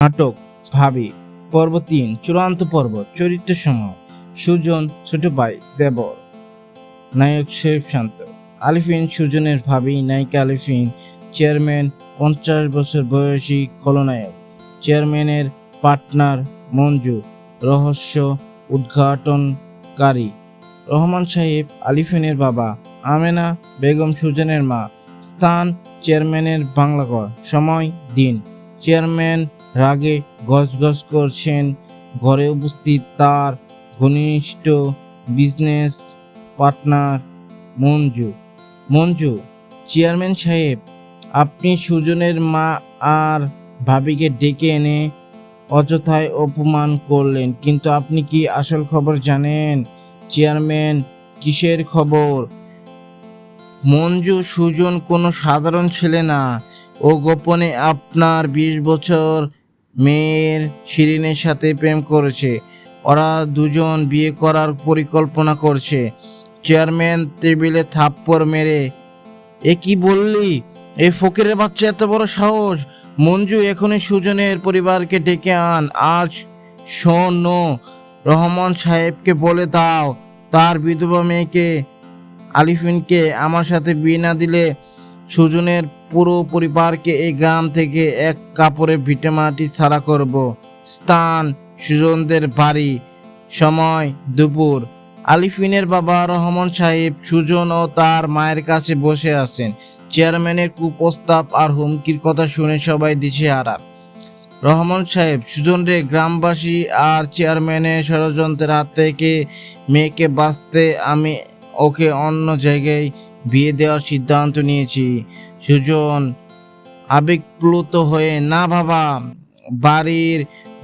নাটক ভাবি পর্ব ৩ চূড়ান্ত পর্ব। চরিত্র সময়: সুজন, ছোট ভাই দেবর, নায়ক শরীফ শান্ত। আলিফিন সুজনের ভাবি, নায়িকা আলিফিন। চেয়ারম্যান ৫০ বছর বয়সী খলনায়ক। চেয়ারম্যানের পার্টনার মঞ্জু, রহস্য উদ্ঘাটনকারী। রহমান সাহেব আলিফিনের বাবা। আমেনা বেগম সুজনের মা। স্থান: চেয়ারম্যানের বাংলাঘর। সময়: দিন। চেয়ারম্যান রাগে গজগজ করছেন। ঘরে উপস্থিত তার ঘনিষ্ঠ business partner Manju. Manju: chairman সাহেব, আপনি সুজনের মা আর ভাবিকে ডেকে এনে অযথায় অপমান করলেন, কিন্তু আপনি কি আসল খবর জানেন? চেয়ারম্যান: কিসের খবর? মঞ্জু: সুজন কোনো সাধারণ ছেলে না। ও গোপনে আপনার ২০ বছর মেয়ের শিরিনের সাথে প্রেম করেছে। ওরা দুজন বিয়ে করার পরিকল্পনা করছে। চেয়ারম্যান টেবিলে থাপ্পড় মেরে: এ কি বললি? এই ফকিরের বাচ্চা এত বড় সাহস! মঞ্জু: এখনই সুজনের পরিবারকে ডেকে আন। আজ শোনো, রহমান সাহেবকে বলে দাও তার বিধবা মেয়েকে আলিফিনকে আমার সাথে বিয়ে না দিলে সুজনের পুরো পরিবারকে এই গ্রাম থেকে এক কাপড়ে ভিটেমাটি ছাড়া করব। স্থান: সুজনদের বাড়ি। সময়: দুপুর। আলিফিনের বাবা রহমান সাহেব সুজন ও তার মায়ের কাছে বসে আছেন। চেয়ারম্যানের কুপ্রস্তাব আর হুমকির কথা শুনে সবাই দিশেহারা। রহমান সাহেব: সুজনরে গ্রামবাসী আর চেয়ারম্যানের ষড়যন্ত্রের হাত থেকে মেয়েকে বাঁচতে আমি ওকে অন্য জায়গায় বিয়ে দেওয়ার সিদ্ধান্ত নিয়েছি। সুজন আবেগপ্লুত হয়ে: না বাবা, বাড়ির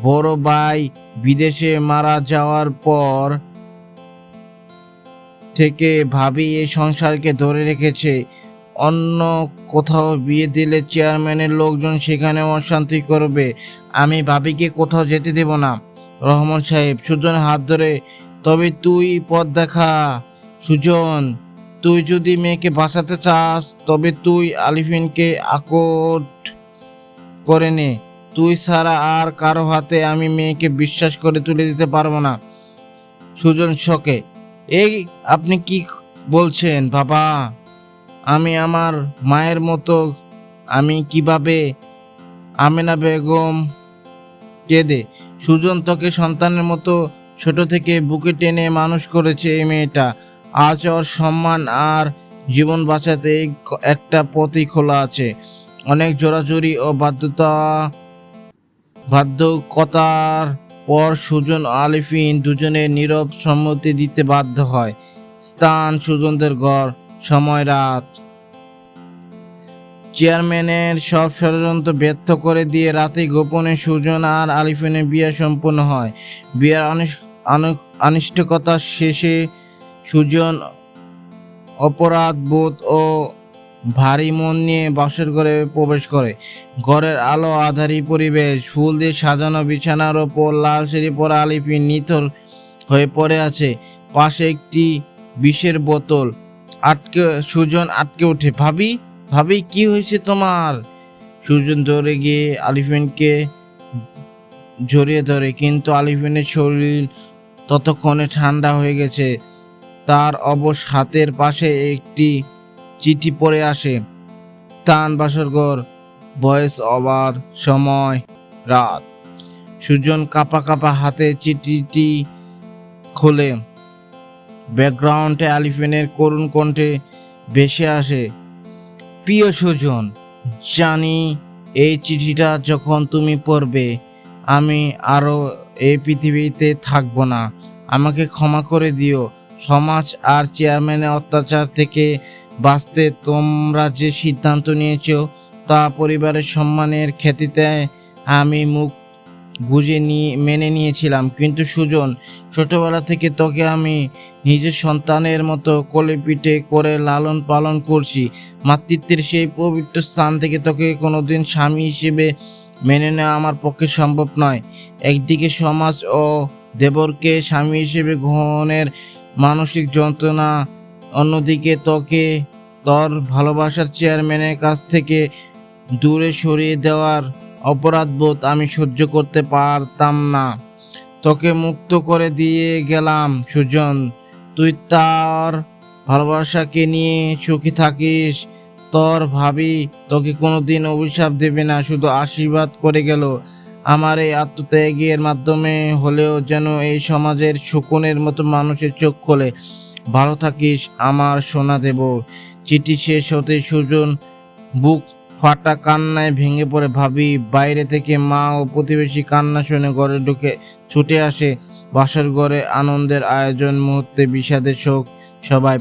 বড় ভাই বিদেশে মারা যাওয়ার পর থেকে ভাবি এই সংসারকে ধরে রেখেছে। অন্য কোথাও বিয়ে দিলে চেয়ারম্যানের লোকজন সেখানে অশান্তি করবে। আমি ভাবিকে কোথাও যেতে দেব না। রহমান সাহেব সুজনের হাত ধরে: তবে তুই পথ দেখা। সুজন: তুই যদি মেয়েকে বাঁচাতে চাস তবে তুই আলিফিনকে আকট করে নে। তুই ছাড়া আর কারো হাতে আমি মেয়েকে বিশ্বাস করে তুলে দিতে পারবো না। সুজন শকে: এই আপনি কি বলছেন বাবা? আমি আমার মায়ের মতো, আমি কিভাবে? আমেনা বেগম কেঁদে: সুজন তোকে সন্তানের মতো ছোট থেকে বুকে টেনে মানুষ করেছে। এই মেয়েটা আজ ওর সম্মান আর জীবন বাঁচাতে একটা পথই খোলা আছে। অনেক জোরাজুরি ও বাধ্যকতার পর সুজন ও আলিফিন দুজনের নীরব সম্মতি দিতে বাধ্য হয়। স্থান: সুজনদের ঘর। সময়: রাত। চেয়ারম্যানের সব ষড়যন্ত্র ব্যর্থ করে দিয়ে রাতে গোপনে সুজন আর আলিফিনের বিয়ে সম্পন্ন হয়। বিয়ের আনুষ্ঠানিকতা শেষে সুজন অপরাধ বোধ ও ভারী মন নিয়ে বাসর ঘরে প্রবেশ করে। ঘরের আলো আঁধারি পরিবেশ, ফুল দিয়ে সাজানো বিছানার ওপর লাল শাড়ি পরা আলিফিন নিথর হয়ে পড়ে আছে। পাশে একটি বিষের বোতল। সুজন আটকে ওঠে: ভাবি, ভাবি, কি হয়েছে তোমার? সুজন দৌড়ে গিয়ে আলিফিনকে জড়িয়ে ধরে, কিন্তু আলিফিনের শরীর ততক্ষণে ঠান্ডা হয়ে গেছে। তার অবশ হাতের পাশে একটি চিঠি পড়ে আসে। স্থান: বাসরঘর। Voice over. সময়: রাত। সুজন কাঁপা কাঁপা হাতে চিঠিটি খোলে। ব্যাকগ্রাউন্ডে আলিফিনের করুণ কণ্ঠে ভেসে আসে: প্রিয় সুজন, জানি এই চিঠিটা যখন তুমি পড়বে আমি আরও এই পৃথিবীতে থাকবো না। আমাকে ক্ষমা করে দিও। সমাজ আর চেয়ারম্যানের অত্যাচার থেকে বাঁচতে তোমরা যে সিদ্ধান্ত নিয়েছ তা পরিবারের সম্মানের খ্যাতিতে আমি মুখ বুঝে মেনে নিয়েছিলাম। কিন্তু সুজন, ছোটবেলা থেকে তোকে আমি নিজের সন্তানের মতো কোলে পিঠে করে লালন পালন করছি। মাতৃত্বের সেই পবিত্র স্থান থেকে তোকে কোনোদিন স্বামী হিসেবে মেনে নেওয়া আমার পক্ষে সম্ভব নয়। একদিকে সমাজ ও দেবরকে স্বামী হিসেবে গ্রহণের মানসিক যন্ত্রণা, অন্যদিকে তোকে তোর ভালোবাসার চেয়ারম্যানের কাছ থেকে দূরে সরিয়ে দেওয়ার অপরাধবোধ আমি সহ্য করতে পারতাম না। তোকে মুক্ত করে দিয়ে গেলাম সুজন, তুই তার ভালোবাসাকে নিয়ে সুখী থাকিস। তোর ভাবি তোকে কোনোদিন অভিশাপ দেবে না, শুধু আশীর্বাদ করে গেল। আমার এই আত্মত্যাগের মাধ্যমে হলেও যেন এই সমাজের শকুনের মতো মানুষের চোখ খোলে। ভালো থাকিস আমার সোনা দেব। চিঠি শেষ হতে সুজন বুক ফাটা কান্নায় ভেঙে পড়ে। ভাবি বাইরে থেকে মা ও প্রতিবেশী কান্না শুনে ঘরে ঢুকে ছুটে আসে। বাসর ঘরে আনন্দের আয়োজন, মুহূর্তে বিষাদের শোক। সবাই